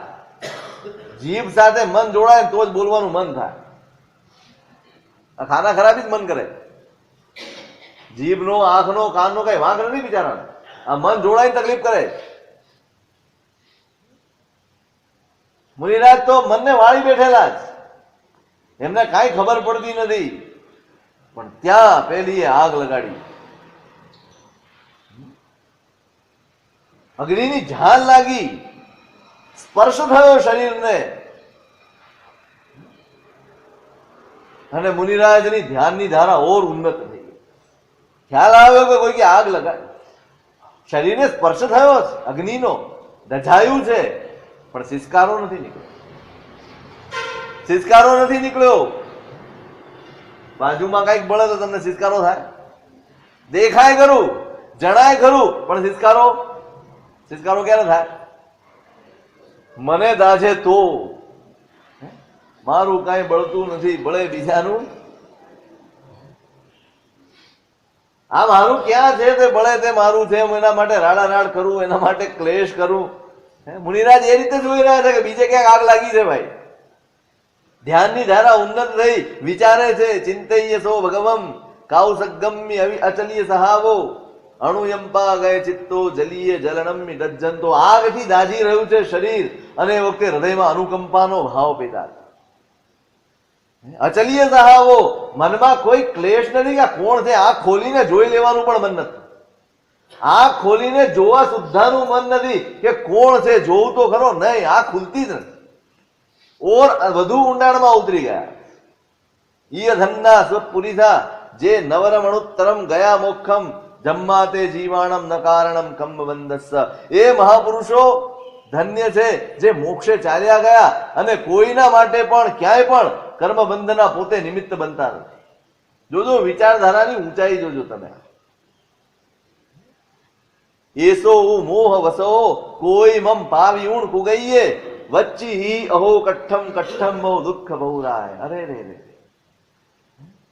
જીભ સાથે મન જોડાય તો જ બોલવાનું મન થાય. આ ખાના ખરાબી જ મન કરે. જીભનો, આંખનો, કાનનો કઈ વાંક નથી બિચારાને. આ મન જોડાય તકલીફ કરે. મુનિરાજ તો મનને વાળી બેઠેલા જ, એમને કાંઈ ખબર પડતી નથી. પણ ત્યાં પેલી આગ લગાડી, અગ્નિની ઝાલ લાગી, સ્પર્શ થયો શરીરને, અને મુનિરાજની ધ્યાનની ધારા ઓર ઉન્નત થઈ ગઈ. ખ્યાલ આવ્યો કે કોઈ આગ લગાડી, શરીરને સ્પર્શ થયો છે અગ્નિનો, દઝાયું છે, પણ સિસકારો નથી નીકળ્યો. સિસકારો નથી નીકળ્યો. બાજુમાં કઈક બળે તો તમને સિસકારો થાય? દેખાય ખરું, જણાય ખરું, પણ સિસકારો ક્યારે થાય? મને દાજે તો. મારું કઈ બળતું નથી, બળે બીજાનું. આ મારું ક્યાં છે તે બળે તે મારું છે, હું એના માટે રાડારાડ કરું, એના માટે ક્લેશ કરું. મુનિરાજ એ રીતે જોઈ રહ્યા છે કે બીજે ક્યાંક આગ લાગી છે ભાઈ. ધ્યાનની ધારા ઉન્નત થઈ, વિચારે છે, ચિંતૈય સો ભગવમ કાઉ સગમ્ય અચલીય સહાવો અણુયંપા ગયે ચિત્તો જલીય જલનમ્ય દજ્જંતો. આગથી દાજી રહ્યું છે શરીર, અને એ વખતે હૃદયમાં અનુકંપાનો ભાવ પેદા થાય. અચલીય સહાવો, મનમાં કોઈ ક્લેશ નથી કે કોણ છે. આંખ ખોલીને જોઈ લેવાનું પણ મન નથી. આંખ ખોલીને જોવા સુદ્ધાનું મન નથી કે કોણ છે. જોવું તો ખરો, નહીં, આંખ ખુલતી જ નથી. ઓર વધુ ઊંડાણમાં ઉતરી ગયા. ઈય ધન્ના સ્વપુરીધા જે નવરમણુત્તરમ ગયા મોક્ષમ જમ્માતે જીવાણમ ન કારણમ કંબ બંધસ્સ. એ મહાપુરુષો ધન્ય છે જે મોક્ષે ચાલ્યા ગયા અને કોઈના માટે પણ ક્યાંય પણ કર્મબંધના પોતે નિમિત્ત બનતા નથી. જોજો વિચારધારાની ઊંચાઈ જોજો તમે. એસો મોહ વસો કોઈ મમ પાવ્યુણ કુગઈએ વચ્ચી હી અહો કઠ્ઠમ કઠ્ઠમ બહુ દુઃખ બહુ રાય. અરે રે રે,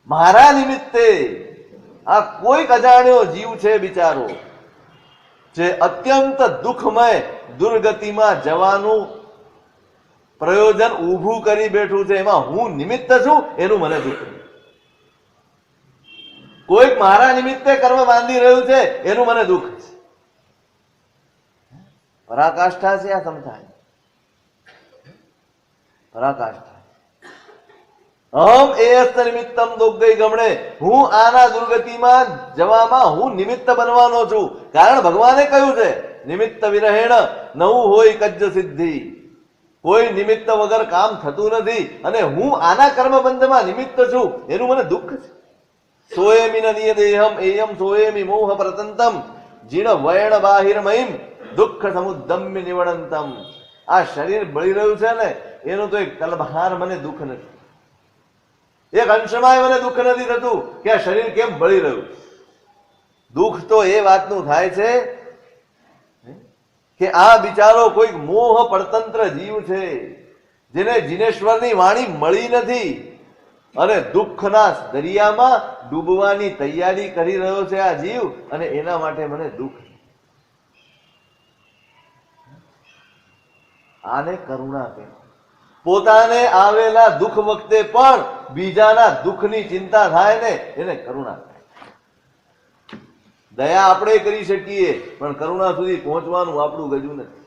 મારા નિમિત્તે આ કોઈક અજાણ્યો જીવ છે બિચારો, જે અત્યંત દુઃખમય દુર્ગતિમાં જવાનું પ્રયોજન ઊભું કરી બેઠું છે, એમાં હું નિમિત્ત છું, એનું મને દુઃખ. કોઈક મારા નિમિત્તે કર્મ બાંધી રહ્યું છે, એનું મને દુઃખ છે. પરાકાષ્ઠા છે આ સમજાય, પરાકાષ્ઠા. અહમ એસ્ત નિમિત્તમ દુર્ગઈ ગમણે, હું આના દુર્ગતિમાં જવામાં હું નિમિત્ત બનવાનો છું. કારણ ભગવાને કહ્યું છે, નિમિત્ત વિરહેણ નવું હોય કજ્જ સિદ્ધિ. કોઈ નિમિત્ત વગર કામ થતું નથી, અને હું આના કર્મબંધમાં નિમિત્ત છું, એનું મને દુઃખ છે. સોએમી નદીય દેહમ એયમ સોએમી મોહ પ્રતંતમ જીણ વયણ બાહિરમયમ દુઃખ સમુદ્દમ્ય નિવડંતમ. આ શરીર બળી રહ્યું છે ને, એનું તો એક કલબહાર મને દુઃખ નથી. એક અંશમાં મને દુઃખ નથી થતું કે આ શરીર કેમ બળી રહ્યું. દુઃખ તો એ વાતનું થાય છે કે આ બિચારો કોઈક મોહ પરતંત્ર જીવ છે, જેને જીનેશ્વરની વાણી મળી નથી, અને દુઃખના દરિયામાં ડૂબવાની તૈયારી કરી રહ્યો છે આ જીવ, અને એના માટે મને દુઃખ. આને કરુણા કહે. પોતાને આવેલા દુઃખ વખતે પણ બીજાના દુઃખની ચિંતા થાય ને, એને કરુણા કહે. દયા આપણે કરી શકીએ, પણ કરુણા સુધી પહોંચવાનું આપણું ગજું નથી.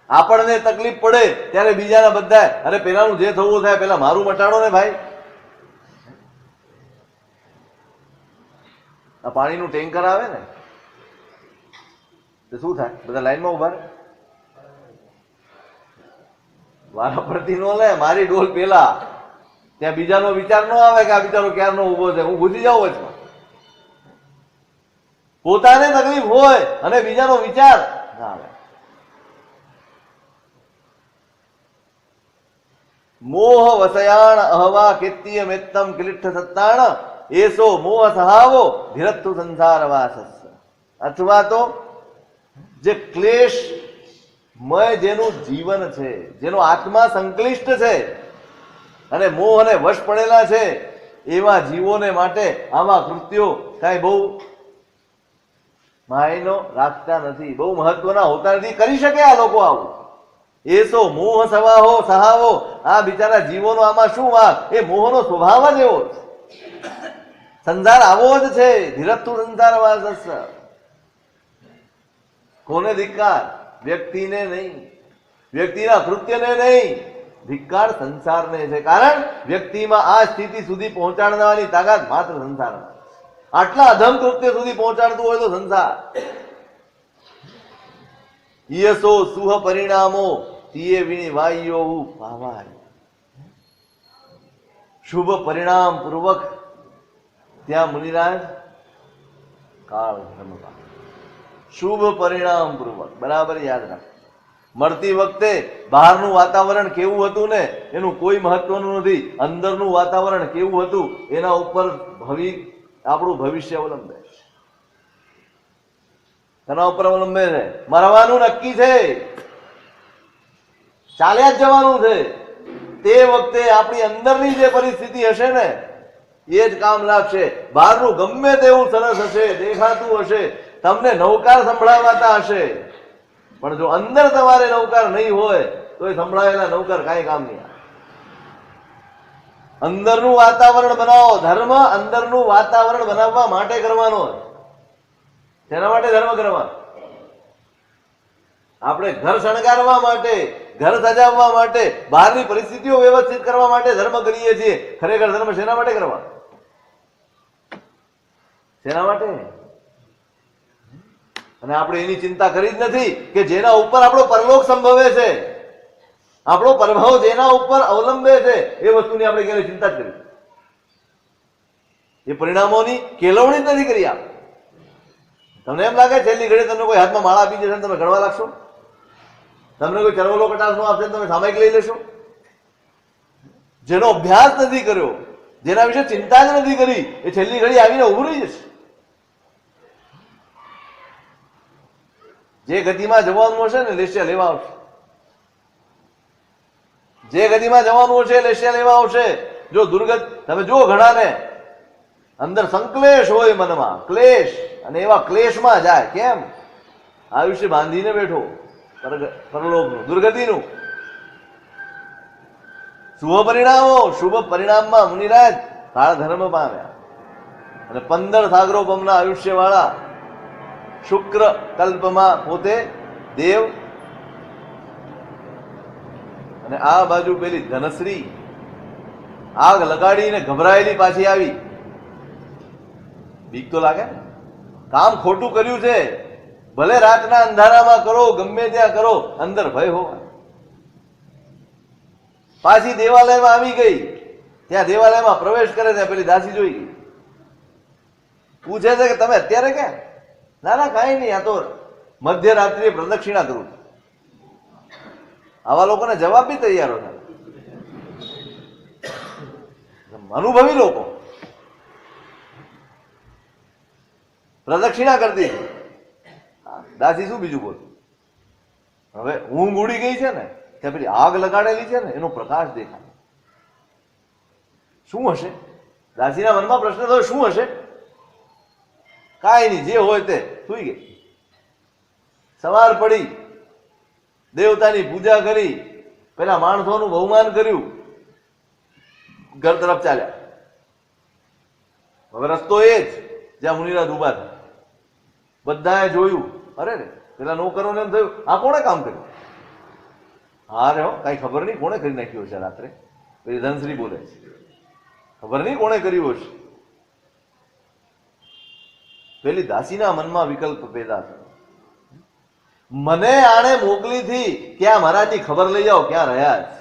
આપણને તકલીફ પડે ત્યારે બીજાના બધા, અરે પેલાનું જે થવું થાય પેલા મારું મટાડો ને ભાઈ. આ પાણીનું ટેન્કર આવે ને તો શું થાય, બધા લાઈનમાં ઉભા રહે, વારા પડતી ન લે, મારી ડોલ પેલા. ત્યાં બીજાનો વિચાર ન આવે કે આ બિચારો ક્યારનો ઉભો છે, હું ઘૂસી જાઉં વચમાં. પોતાને તકલીફ હોય અને બીજાનો વિચાર ના આવે. મોહ વસયાણ અહવા કેત્ય મેત્તમ કિલિઠ્ઠ સત્તાણ એસો મોહ સહાવો ધીરત્તુ સંસાર વાસસ. અથવા તો જે ક્લેશ મય જેનું જીવન છે, જેનો આત્મા સંકલિષ્ટ છે અને મોહ અને વશ પડેલા છે, એવા જીવોને માટે આવા કૃત્યો કાંઈ બહુ માયનો રાખતા નથી, બહુ મહત્વના હોતા નથી. કરી શકે આ લોકો આવું. એસો મોહ સવાહો સહાવો. આ બિચારા જીવોનો આમાં શું વાંક, એ મોહનો સ્વભાવ જ એવો છે. સંસાર આવો જ છે. ધીરત્તુ સંસાર વાસસ. કોને ધિક્કાર? વ્યક્તિને નહીં, વ્યક્તિના કૃત્યને નહીં, ધિક્કાર સંસારને છે. કારણ વ્યક્તિમાં આ સ્થિતિ સુધી પહોંચાડવાની તાકાત માત્ર સંસારમાં. આટલા અધમ કૃત્ય સુધી પહોંચાડતું હોય તો સંસાર. યસો સુહ પરિણામો તિયે વિણી વાયો ભાવાય. શુભ પરિણામ પૂર્વક ત્યાં મુનિરાજ કાળ ધર્મ. શુભ પરિણામ પૂર્વક, બરાબર યાદ રાખ. મળતી વખતે બહારનું વાતાવરણ કેવું હતું ને એનું કોઈ મહત્વનું નથી, અંદરનું વાતાવરણ કેવું હતું એના ઉપર આપણું ભવિષ્ય અવલંબે છે. એના ઉપર અવલંબે છે. મરવાનું નક્કી છે, ચાલ્યા જ જવાનું છે. તે વખતે આપણી અંદરની જે પરિસ્થિતિ હશે ને એ જ કામ લાગશે. બહારનું ગમે તેવું સરસ હશે, દેખાતું હશે, તમને નવકાર સંભળાવાતા હશે, પણ જો અંદર તમારે નવકાર નહીં હોય તો એ સંભળાયેલા નવકાર કાંઈ કામ નહીં આવે. અંદરનું વાતાવરણ બનાવો. ધર્મ અંદરનું વાતાવરણ બનાવવા માટે કરવાનો. તેના માટે ધર્મ કરવાનો. આપણે ઘર શણગારવા માટે, ઘર સજાવવા માટે, બહારની પરિસ્થિતિઓ વ્યવસ્થિત કરવા માટે ધર્મ કરીએ છીએ. ખરેખર ધર્મ શેના માટે કરવા? શેના માટે? અને આપણે એની ચિંતા કરી જ નથી કે જેના ઉપર આપણો પરલોક સંભવે છે, આપણો પ્રભાવ જેના ઉપર અવલંબે છે, એ વસ્તુની આપણે ક્યારે ચિંતા જ કરી. એ પરિણામોની કેળવણી જ નથી કરી. આપ તમને એમ લાગે છેલ્લી ઘડી તમને કોઈ હાથમાં માળા આપી જશે, તમે ગણવા લાગશો? તમને કોઈ ચરવલો કટાશનો આપશે, તમે સામાયિક લઈ લેશો? જેનો અભ્યાસ નથી કર્યો, જેના વિશે ચિંતા જ નથી કરી, એ છેલ્લી ઘડી આવીને ઉભું રહી જશે. જે ગતિમાં જવાનું હશે ને લેશિયા લેવા આવશે. જે ગતિમાં જવાનું હશે લેશિયા લેવા આવશે. જો દુર્ગત તમે જુઓ ઘણાને અંદર સંકલેશ હોય મનમાં, ક્લેશ, અને એવા ક્લેશમાં જાય. કેમ? આયુષ્ય બાંધીને બેઠો પરલોકનું, દુર્ગતિનું. શુભ પરિણામમાં મુનિરાજ કાળ ધર્મ પામ્યા અને 15 સાગરો પમના આયુષ્ય વાળા શુક્ર કલ્પમાં પોતે દેવ, અને આ બાજુ પેલી ધનશ્રી આગ લગાડીને ગભરાયેલી પાછી આવી. બીક તો લાગે ને, કામ ખોટું કર્યું છે, ભલે રાતના અંધારામાં કરો, ગમે ત્યાં કરો, અંદર ભય હોવા. પાછી દેવાલયમાં આવી ગઈ. ત્યાં દેવાલયમાં પ્રવેશ કરે ત્યાં પેલી દાસી જોઈ ગઈ. પૂછે છે કે તમે અત્યારે ક્યાં? ના ના કાંઈ નહીં, આ તો મધ્યરાત્રિએ પ્રદક્ષિણા કરું. આવા લોકોને જવાબ બી તૈયાર હોય, અનુભવી લોકો. પ્રદક્ષિણા કરતી દાસી શું બીજું બોલ. હવે ઊંઘ ઉડી ગઈ છે ને, ત્યાં પેલી આગ લગાડેલી છે ને, એનો પ્રકાશ દેખાય. શું હશે? દાસીના મનમાં પ્રશ્ન થયો, શું હશે? કાંઈ નહીં, જે હોય તે. સુઈ ગઈ. સવાર પડી, દેવતાની પૂજા કરી, પેલા માણસોનું બહુમાન કર્યું, ઘર તરફ ચાલ્યા. હવે રસ્તો એ જ જ્યાં મુનિરાજ ઉભા થયા. બધાએ જોયું, અરે રે, પેલા નોકરોને એમ થયું આ કોણે કામ કર્યું? હા રે, કઈ ખબર નહીં કોણે કરી નાખ્યું હશે રાત્રે. પેલી ધનશ્રી બોલે છે, ખબર નહીં કોણે કર્યું હશે. પેલી દાસીના મનમાં વિકલ્પ પેદા થયો, મને આણે મોકલી થી ક્યાં મહારાજની ખબર લઈ જાઓ ક્યાં રહ્યા છે.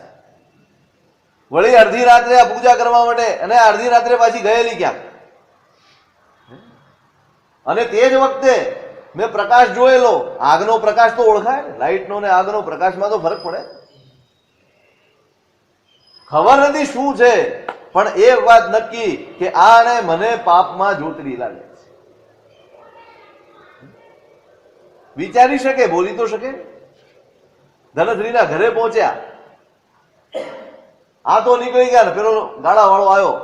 વળી અડધી રાત્રે આ પૂજા કરવા માટે, અને અડધી રાત્રે પાછી ગયેલી ક્યાં. અને તે જ વખતે મેં પ્રકાશ જોયેલો. આગનો પ્રકાશ તો ઓળખાય ને, લાઈટનો ને આગનો પ્રકાશમાં તો ફરક પડે. ખબર નથી શું છે, પણ એક વાત નક્કી કે આને મને પાપમાં જોતરી લાગે છે. વિચારી શકે, બોલી તો શકે. ધનશ્રીના ઘરે પહોંચ્યા. આ તો નીકળી ગયા ને પેલો ગાડા વાળો આવ્યો,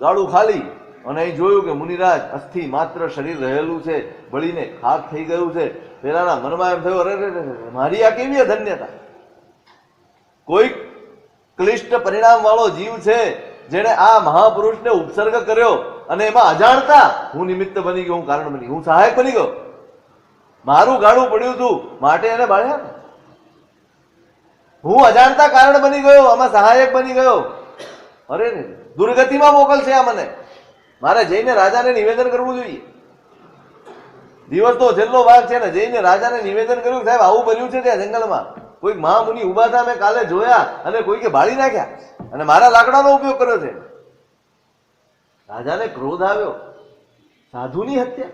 ગાડું ખાલી, અને અહીં જોયું કે મુનિરાજ અસ્થિ માત્ર શરીર રહેલું છે, બળીને ખાક થઈ ગયું છે. પેલાના મનમાં એમ થયું, અરે મારી આ કેવી ધન્યતા. કોઈક ક્લિષ્ટ પરિણામ વાળો જીવ છે જેને આ મહાપુરુષને ઉપસર્ગ કર્યો, અને એમાં અજાણતા હું નિમિત્ત બની ગયો, હું કારણ બની, હું સહાયક બની ગયો. મારું ગાડું પડ્યું હતું માટે એને બાળ્યા. હું અજાણતા કારણ બની ગયો, આમાં સહાયક બની ગયો. અરે દુર્ગતિમાં મોકલશે આ મને. મારે જઈને રાજાને નિવેદન કરવું જોઈએ. દિવસનો છેલ્લો ભાગ છે ને, જઈને રાજાને નિવેદન કર્યું, સાહેબ આવું બન્યું છે ત્યાં જંગલમાં. કોઈક મહામુનિ ઉભા હતા, મેં કાલે જોયા, અને કોઈકે બાળી નાખ્યા, અને મારા લાકડાનો ઉપયોગ કર્યો છે. રાજાને ક્રોધ આવ્યો, સાધુની હત્યા.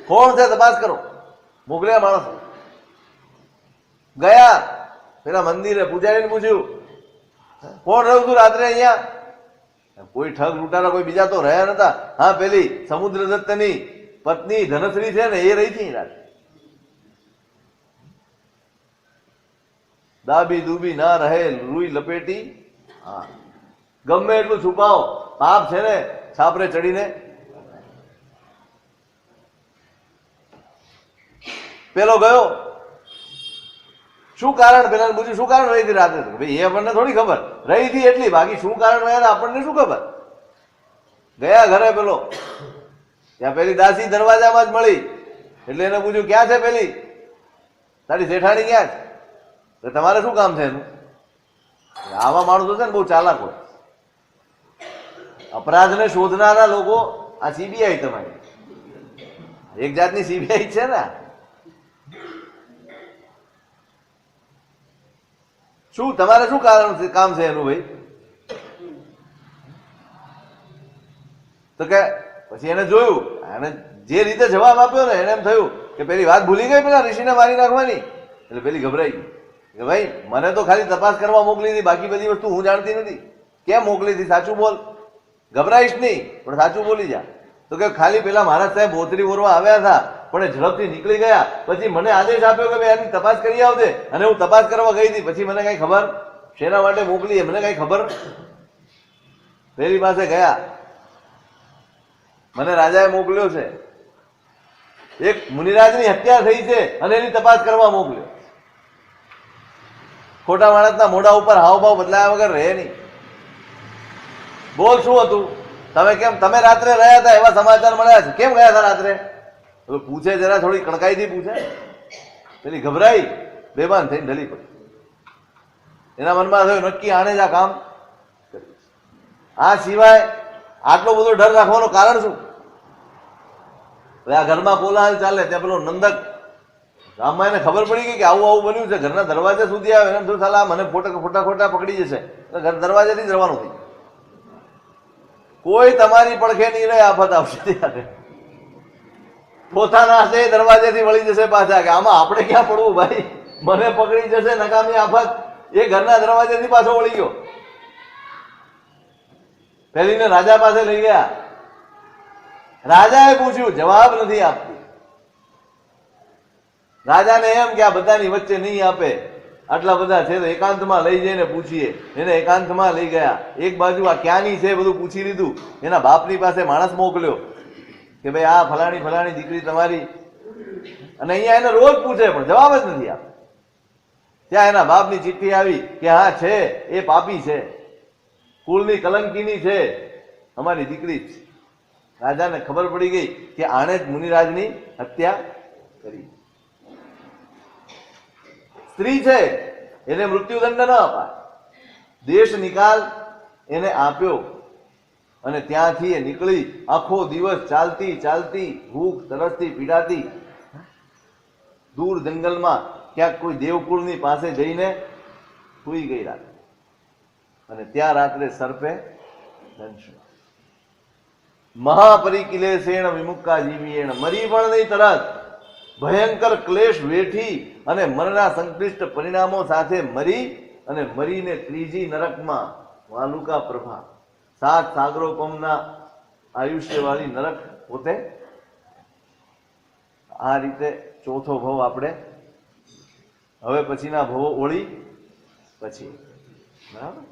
કોણ છે તપાસ કરો. મોકલ્યા માણસ. ગયા પેલા મંદિરે, પૂજારીને પૂછ્યું કોણ રહ્યું તું રાત્રે અહીંયા? કોઈ ઠગ લૂંટારા કોઈ બીજા તો રહ્યા નતા. હા, પેલી સમુદ્રદત્તની પત્ની ધનશ્રી છે ને, એ રહી હતી રાત્રે. દાબી દુબી ના રહે, રૂઈ લપેટી. હા, ગમે એટલું છુપાવો, પાપ છે ને છાપરે ચડીને. પેલો ગયો, શું કારણ? પેલા પૂછ્યું શું કારણ રહી હતી રાત્રે? ભાઈ એ આપણને થોડી ખબર, રહી હતી એટલી, બાકી શું કારણ રહ્યા આપણને શું ખબર. ગયા ઘરે પેલો, ત્યાં પેલી દાસી દરવાજામાં જ મળી. એટલે એને પૂછ્યું ક્યાં છે પેલી તારી જેઠાણી, ક્યાં છે? તમારે શું કામ છે એનું? આવા માણસો છે ને બહુ ચાલાક હોય. અપરાધને શોધનારા લોકો આ સીબીઆઈ તમારી એક જાતની સીબીઆઈ છે ને. શું તમારે શું કારણ કામ છે એનું ભાઈ? તો કે પછી એને જોયું, એને જે રીતે જવાબ આપ્યો ને એને એમ થયું કે પેલી વાત ભૂલી ગઈ પેલા ઋષિને મારી નાખવાની. એટલે પેલી ગભરાઈ ગઈ કે ભાઈ મને તો ખાલી તપાસ કરવા મોકલી હતી, બાકી બધી વસ્તુ હું જાણતી નથી. કેમ મોકલી હતી? સાચું બોલ. ગભરાઈશ નહીં, પણ સાચું બોલી જા. તો કે ખાલી પેલા મહારાજ સાહેબ બોતરી ઓરવા આવ્યા હતા, પણ એ ઝડપથી નીકળી ગયા. પછી મને આદેશ આપ્યો કે ભાઈ આની તપાસ કરી આવજે, અને હું તપાસ કરવા ગઈ હતી. પછી મને કઈ ખબર શેના માટે મોકલી મને કઈ ખબર. પેલી પાસે ગયા, મને રાજાએ મોકલ્યો છે, એક મુનિરાજની હત્યા થઈ છે અને એની તપાસ કરવા મોકલ્યો. ખોટા માણસના મોઢા ઉપર હાવભાવ બદલાયા વગર રહે નહીં. બોલ શું હતું? તમે રાત્રે રહ્યા હતા એવા સમાચાર મળ્યા છે. કેમ ગયા હતા રાત્રે? પૂછે જરા, થોડી કણકાઈથી પૂછે. પેલી ગભરાઈ, બેભાન થઈને ઢલી પડી. એના મનમાં થયું નક્કી આણે જ આ કામ કર્યું. આ સિવાય આટલો બધો ડર રાખવાનું કારણ શું? આ ઘરમાં કોલાહલ ચાલે, ત્યાં પેલો નંદક ગામમાં એને ખબર પડી ગઈ કે આવું આવું બન્યું છે. ઘરના દરવાજે સુધી આવે એને શું સાલા મને ખોટા પકડી જશે, ઘર દરવાજેથી જ રવાનું થઈ. કોઈ તમારી પડખે નહીં રહે, આફત આવશે ત્યારે પોતાના હશે દરવાજેથી વળી જશે પાછા કે આમાં આપણે ક્યાં પડવું ભાઈ, મને પકડી જશે નકામી આફત. એ ઘરના દરવાજેથી પાછો વળી ગયો. પેલીને રાજા પાસે લઈ ગયા. રાજાએ પૂછ્યું, જવાબ નથી આપતી. રાજાને એમ કે આ બધાની વચ્ચે નહીં આપે, આટલા બધા છે તો એકાંતમાં લઈ જઈને પૂછીએ. એને એકાંતમાં લઈ ગયા. એક બાજુ આ ક્યાંની છે બધું પૂછી લીધું. એના બાપની પાસે માણસ મોકલ્યો કે ભાઈ આ ફલાણી દીકરી તમારી, અને અહીંયા એને રોજ પૂછે પણ જવાબ જ નથી આપતો. ત્યાં એના બાપની ચિઠ્ઠી આવી કે હા છે, એ પાપી છે, કુળની કલંકીની છે, અમારી દીકરી જ. રાજાને ખબર પડી ગઈ કે આણે જ મુનિરાજની હત્યા કરી. સ્ત્રી છે એને મૃત્યુદંડ ન અપાય, દેશ નિકાલ એને આપ્યો. અને ત્યાંથી એ નીકળી આખો દિવસ ચાલતી ભૂખ તરસથી પીડાતી દૂર જંગલમાં ક્યાંક કોઈ દેવકુળની પાસે જઈને સૂઈ ગઈ રાત્રે. અને ત્યાં રાત્રે સર્પે દંશ્યો. મહાપરિકિલેશેણ વિમુક્તા જીવીએણ, મરી પણ નહીં તરત, ભયંકર ક્લેશ વેઠી અને મનના સંકલિષ્ટ પરિણામો સાથે મરી, અને મરીને ત્રીજી નરકમાં વાલુકા પ્રભા 7 સાગરોપમના આયુષ્ય વાળી નરક પોતે. આ રીતે ચોથો ભવ આપણે હવે પછીના ભવો ઓળી પછી, બરાબર.